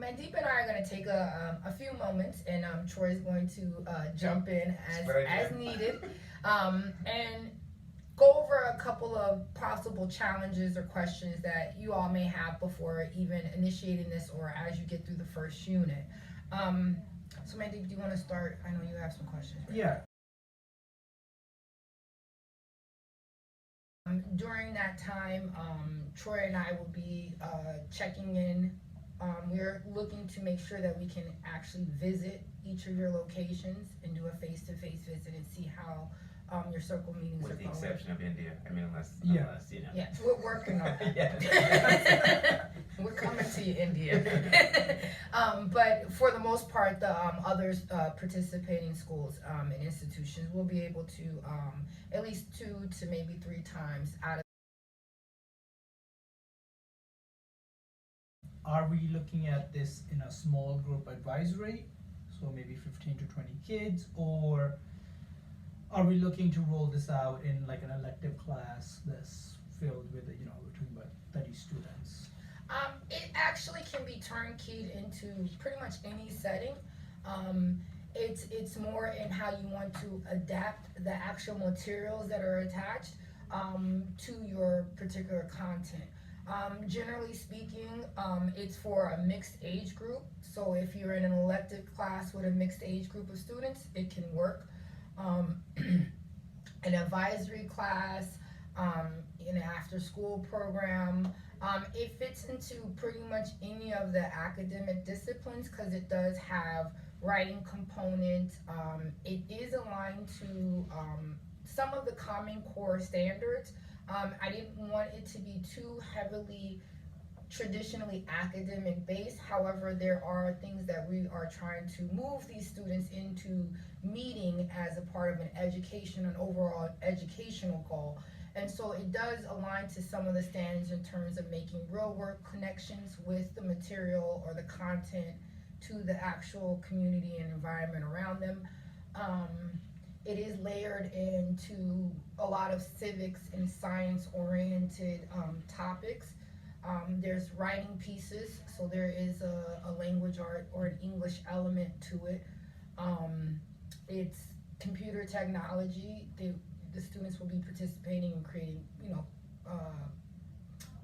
Mandeep and I are going to take a few moments, and Troy is going to jump in as needed, and go over a couple of possible challenges or questions that you all may have before even initiating this or as you get through the first unit. So Mandeep, do you want to start? I know you have some questions. Right? Yeah. During that time, Troy and I will be checking in. We're looking to make sure that we can actually visit each of your locations and do a face-to-face visit and see how your circle meetings With are the going. exception of India. I mean, unless you know. Yeah, we're working on that. Yeah. We're coming to you, India. But for the most part, the others participating schools and institutions will be able to at least 2 to maybe 3 times out of. Are we looking at this in a small group advisory, so maybe 15 to 20 kids, or are we looking to roll this out in like an elective class that's filled with, we're talking about 30 students? It actually can be turnkeyed into pretty much any setting. It's more in how you want to adapt the actual materials that are attached to your particular content. Generally speaking, it's for a mixed age group. So if you're in an elective class with a mixed age group of students, it can work. An advisory class, an after school program. It fits into pretty much any of the academic disciplines because it does have writing component. It is aligned to some of the Common Core standards. I didn't want it to be too heavily traditionally academic based. However, there are things that we are trying to move these students into meeting as a part of an overall educational goal. And so it does align to some of the standards in terms of making real work connections with the material or the content to the actual community and environment around them. It is layered into a lot of civics and science oriented topics. There's writing pieces, so there is a language art or an English element to it. It's computer technology. The students will be participating in creating,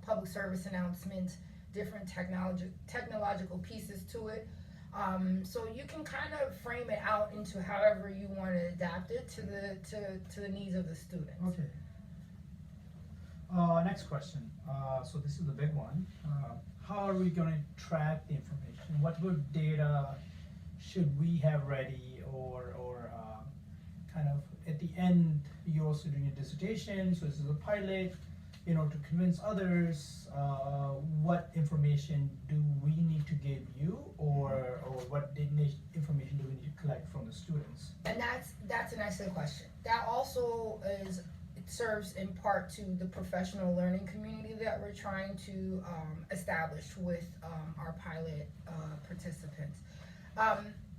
public service announcements, different technological pieces to it. So you can kind of frame it out into however you want to adapt it to the needs of the students. Okay. Next question. So this is the big one. How are we going to track the information? What good data should we have ready, or kind of at the end, you're also doing a dissertation, so this is a pilot, to convince others. What information do we need to give you, or what information do we need to collect from the students? And that's an excellent question. That also serves in part to the professional learning community that we're trying to establish with our pilot participants.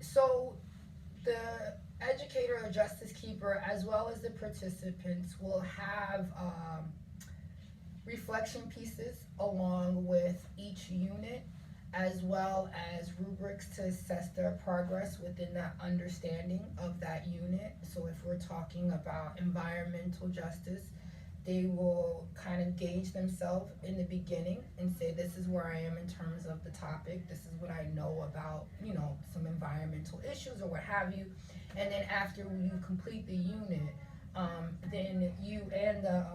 So the educator or justice keeper, as well as the participants, will have reflection pieces along with each unit, as well as rubrics to assess their progress within that understanding of that unit. So if we're talking about environmental justice, they will kind of gauge themselves in the beginning and say, this is where I am in terms of the topic, this is what I know about, some environmental issues or what have you. And then after you complete the unit, then you and the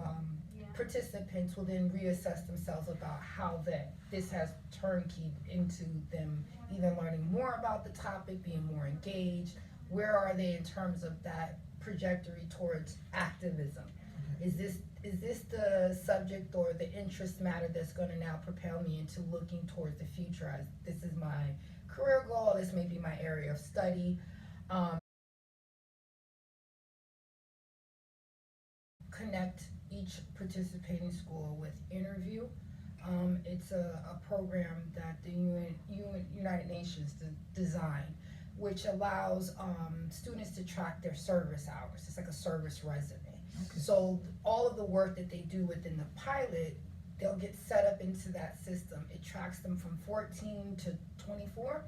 participants will then reassess themselves about how this has turnkeyed into them either learning more about the topic, being more engaged. Where are they in terms of that trajectory towards activism? Is this the subject or the interest matter that's going to now propel me into looking towards the future as this is my career goal, this may be my area of study. Connect each participating school with interview. It's a program that the United Nations designed, which allows students to track their service hours. It's like a service resume. Okay. So all of the work that they do within the pilot, they'll get set up into that system. It tracks them from 14 to 2024.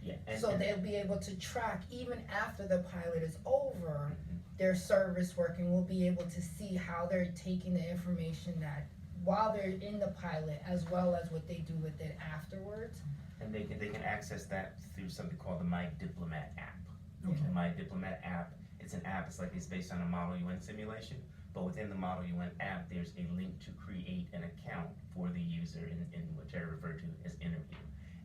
Yeah. So they'll be able to track, even after the pilot is over, their service work, and we'll be able to see how they're taking the information that while they're in the pilot, as well as what they do with it afterwards. And they can access that through something called the My Diplomat app. Okay. The My Diplomat app, it's an app, it's based on a Model UN simulation, but within the Model UN app, there's a link to create an account for the user in what Terry referred to as Interview.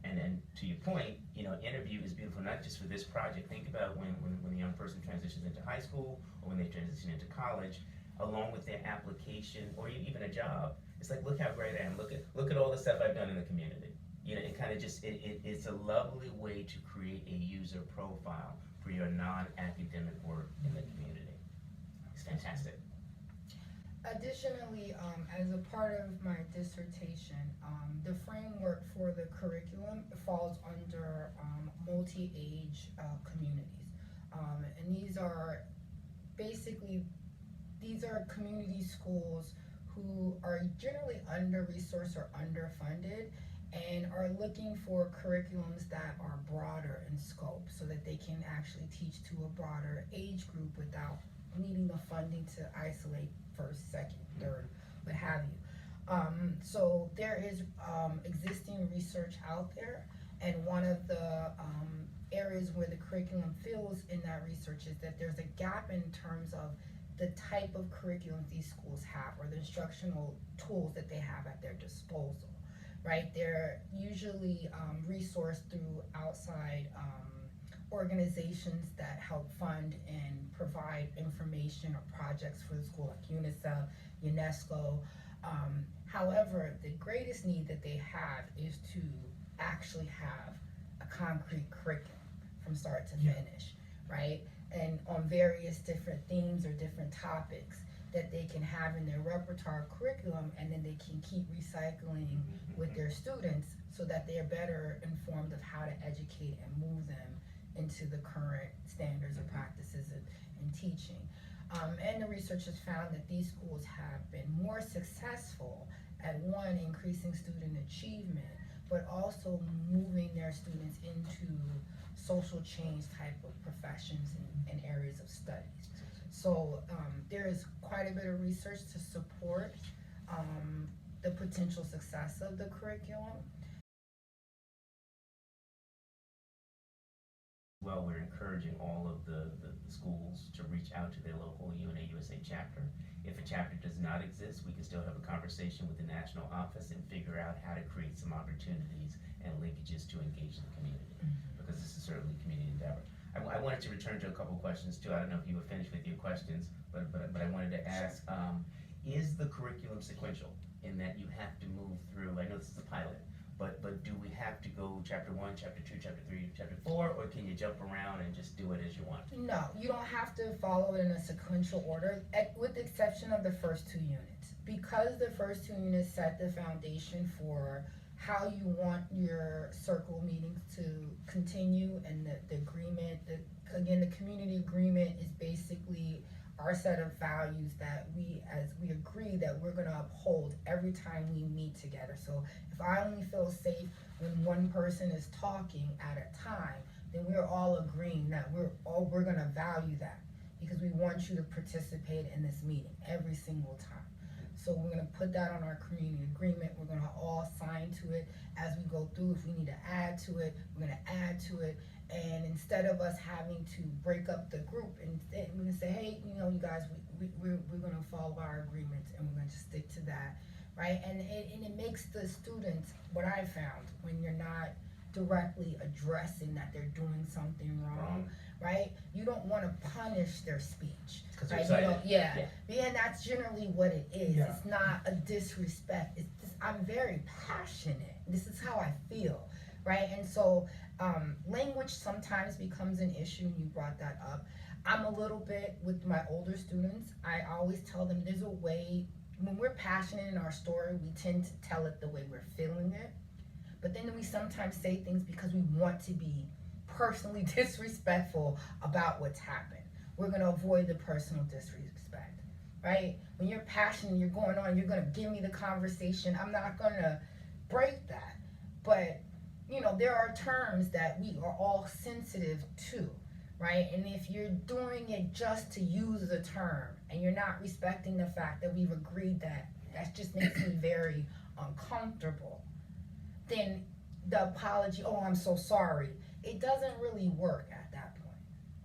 And then to your point, Interview is beautiful, not just for this project. Think about when a young person transitions into high school or when they transition into college, along with their application or even a job. It's like, look how great I am. Look at all the stuff I've done in the community. It kind of just, it's a lovely way to create a user profile for your non-academic work in the community. It's fantastic. Additionally, as a part of my dissertation, the framework for the curriculum falls under multi-age communities. And these are community schools who are generally under-resourced or underfunded and are looking for curriculums that are broader in scope so that they can actually teach to a broader age group without needing the funding to isolate first, second, third, what have you. So there is existing research out there, and one of the areas where the curriculum fills in that research is that there's a gap in terms of the type of curriculum these schools have or the instructional tools that they have at their disposal, right? They're usually resourced through outside organizations that help fund and provide information or projects for the school, like UNICEF, UNESCO. However, the greatest need that they have is to actually have a concrete curriculum from start to finish, right? And on various different themes or different topics that they can have in their repertoire curriculum, and then they can keep recycling with their students so that they are better informed of how to educate and move them into the current standards and practices in teaching. And the research has found that these schools have been more successful at, one, increasing student achievement, but also moving their students into social change type of professions and areas of studies. So there is quite a bit of research to support the potential success of the curriculum. Well, we're encouraging all of the schools to reach out to their local UNA USA chapter. If a chapter does not exist, we can still have a conversation with the national office and figure out how to create some opportunities and linkages to engage the community, because this is certainly a community endeavor. I wanted to return to a couple questions too. I don't know if you were finished with your questions, but I wanted to ask, is the curriculum sequential in that you have to move through, I know this is a pilot, but do we have to go chapter 1, chapter 2, chapter 3, chapter 4, or can you jump around and just do it as you want? No, you don't have to follow it in a sequential order, with the exception of the first 2 units. Because the first 2 units set the foundation for how you want your circle meetings to continue, and the agreement, again, the community agreement is basically our set of values that we agree that we're gonna uphold every time we meet together. So if I only feel safe when one person is talking at a time, then we're all agreeing that we're gonna value that, because we want you to participate in this meeting every single time. So we're gonna put that on our community agreement. We're gonna all sign to it as we go through. If we need to add to it, we're gonna add to it. And instead of us having to break up the group, and we're gonna say, hey, you guys, we're gonna follow our agreements and we're gonna just stick to that, right? And it makes the students, what I found, when you're not directly addressing that they're doing something wrong, right? You don't want to punish their speech, right? And that's generally what it is. Yeah. It's not a disrespect. It's just, I'm very passionate. This is how I feel, right? And so language sometimes becomes an issue, and you brought that up. I'm a little bit, with my older students, I always tell them there's a way, when we're passionate in our story, we tend to tell it the way we're feeling it. But then we sometimes say things because we want to be personally disrespectful about what's happened. We're gonna avoid the personal disrespect, right? When you're passionate, you're going on, you're gonna give me the conversation. I'm not gonna break that. But there are terms that we are all sensitive to, right? And if you're doing it just to use the term and you're not respecting the fact that we've agreed that just makes me very uncomfortable, then the apology, oh, I'm so sorry, it doesn't really work at that point,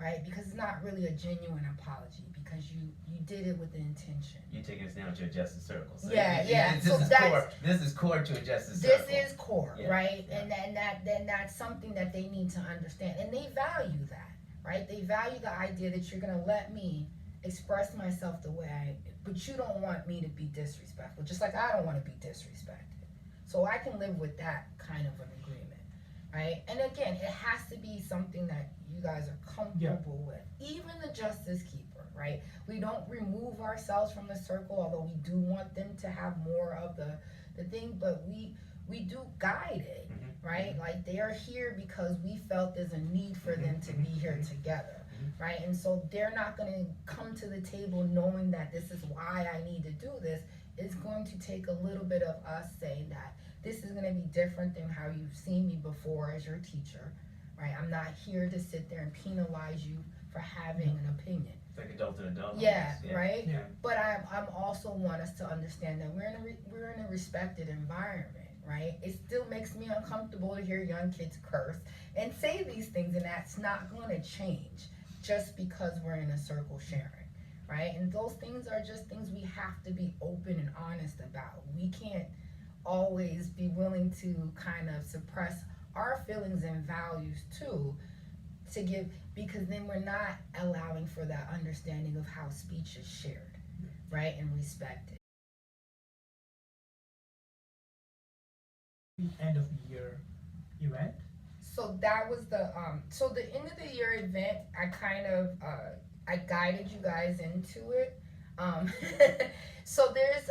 right? Because it's not really a genuine apology because you did it with the intention. You're taking us down to a justice circle. So Yeah. This So is that's core. This is core to a justice this circle. is core, Yeah, right? yeah. And then that's something that they need to understand, and they value that, right? They value the idea that you're gonna let me express myself the way but you don't want me to be disrespectful, just like I don't want to be disrespected. So I can live with that kind of an agreement, right? And again, it has to be something that you guys are comfortable with. Even the justice keeper, right? We don't remove ourselves from the circle, although we do want them to have more of the thing, but we do guide it, right? Like they are here because we felt there's a need for them to be here together, right? And so they're not going to come to the table knowing that this is why I need to do this. It's going to take a little bit of us saying that this is going to be different than how you've seen me before as your teacher, right? I'm not here to sit there and penalize you for having an opinion. It's like adult and adult. Yeah, right? Yeah. But I'm also want us to understand that we're in a respected environment, right? It still makes me uncomfortable to hear young kids curse and say these things, and that's not going to change just because we're in a circle sharing, right? And those things are just things we have to be open and honest about. We can't always be willing to kind of suppress our feelings and values too, to give, because then we're not allowing for that understanding of how speech is shared, right, and respected. End of year event. So that was the end of the year event. I kind of I guided you guys into it. So there's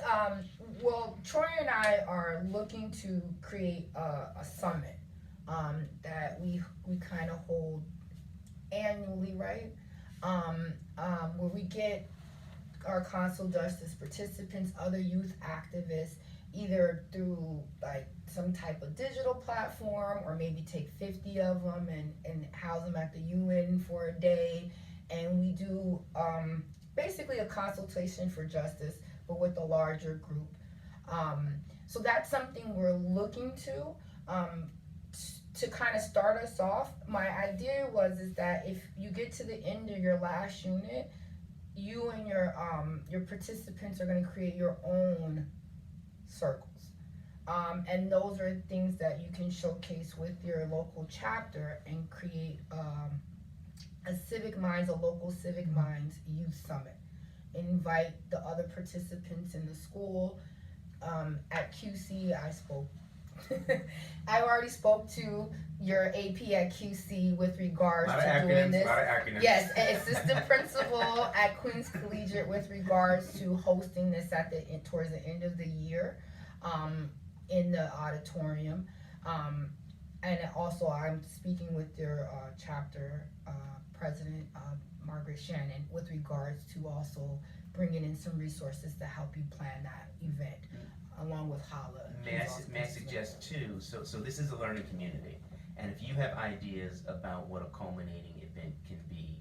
Troy and I are looking to create a summit that we kind of hold annually, right? Where we get our council justice participants, other youth activists, either through like some type of digital platform, or maybe take 50 of them and house them at the UN for a day, and we do basically a consultation for justice, but with a larger group. So that's something we're looking to kind of start us off. My idea is that if you get to the end of your last unit, you and your participants are going to create your own circles. And those are things that you can showcase with your local chapter and create a local civic minds youth summit. Invite the other participants in the school. At QC, I already spoke to your AP at QC with regards to doing this. Yes, an assistant principal at Queens Collegiate with regards to hosting this towards the end of the year in the auditorium. And also I'm speaking with your chapter president, Margaret Shannon, with regards to also bringing in some resources to help you plan that event, along with Hala. May I suggest too, so this is a learning community, and if you have ideas about what a culminating event can be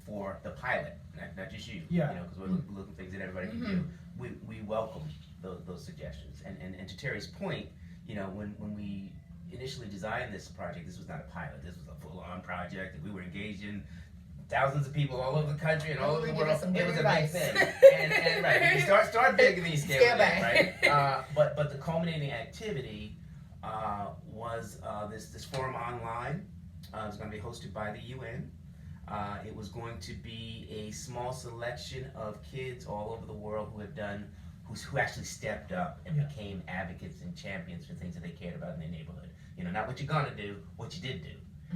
for the pilot, not just you, because we're looking for things that everybody can do, we welcome those suggestions. And to Terry's point, when we initially designed this project, this was not a pilot, this was a full-on project, and we were engaged in thousands of people all over the country and all over the world. It was a big thing. And right, you start big and then you scale back, right? But the culminating activity was this forum online. It was going to be hosted by the UN. It was going to be a small selection of kids all over the world who actually stepped up and became advocates and champions for things that they cared about in their neighborhood. Not what you're gonna do, what you did do.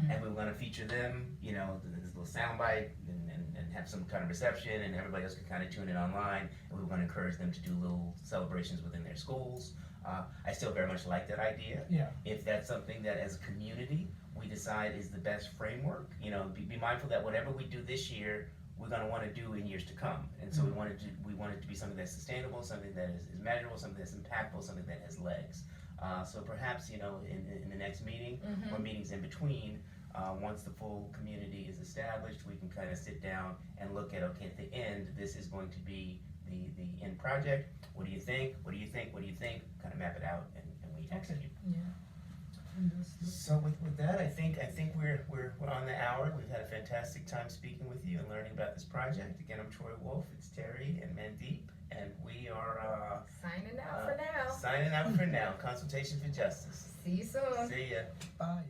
And we were gonna feature them, this little soundbite and have some kind of reception, and everybody else could kind of tune in online. And we were gonna encourage them to do little celebrations within their schools. I still very much like that idea. Yeah. If that's something that as a community we decide is the best framework, be mindful that whatever we do this year, we're going to want to do in years to come. And so we want it to be something that's sustainable, something that is measurable, something that's impactful, something that has legs. So perhaps, in the next meeting, Mhm. or meetings in between, once the full community is established, we can kind of sit down and look at, okay, at the end, this is going to be the end project. What do you think? What do you think? What do you think? Kind of map it out, and we execute. So with that, I think we're on the hour. We've had a fantastic time speaking with you and learning about this project. Again, I'm Troy Wolf. It's Terry and Mandeep, and we are Signing out for now. signing out for now. Consultation for Justice. See you soon. See ya. Bye.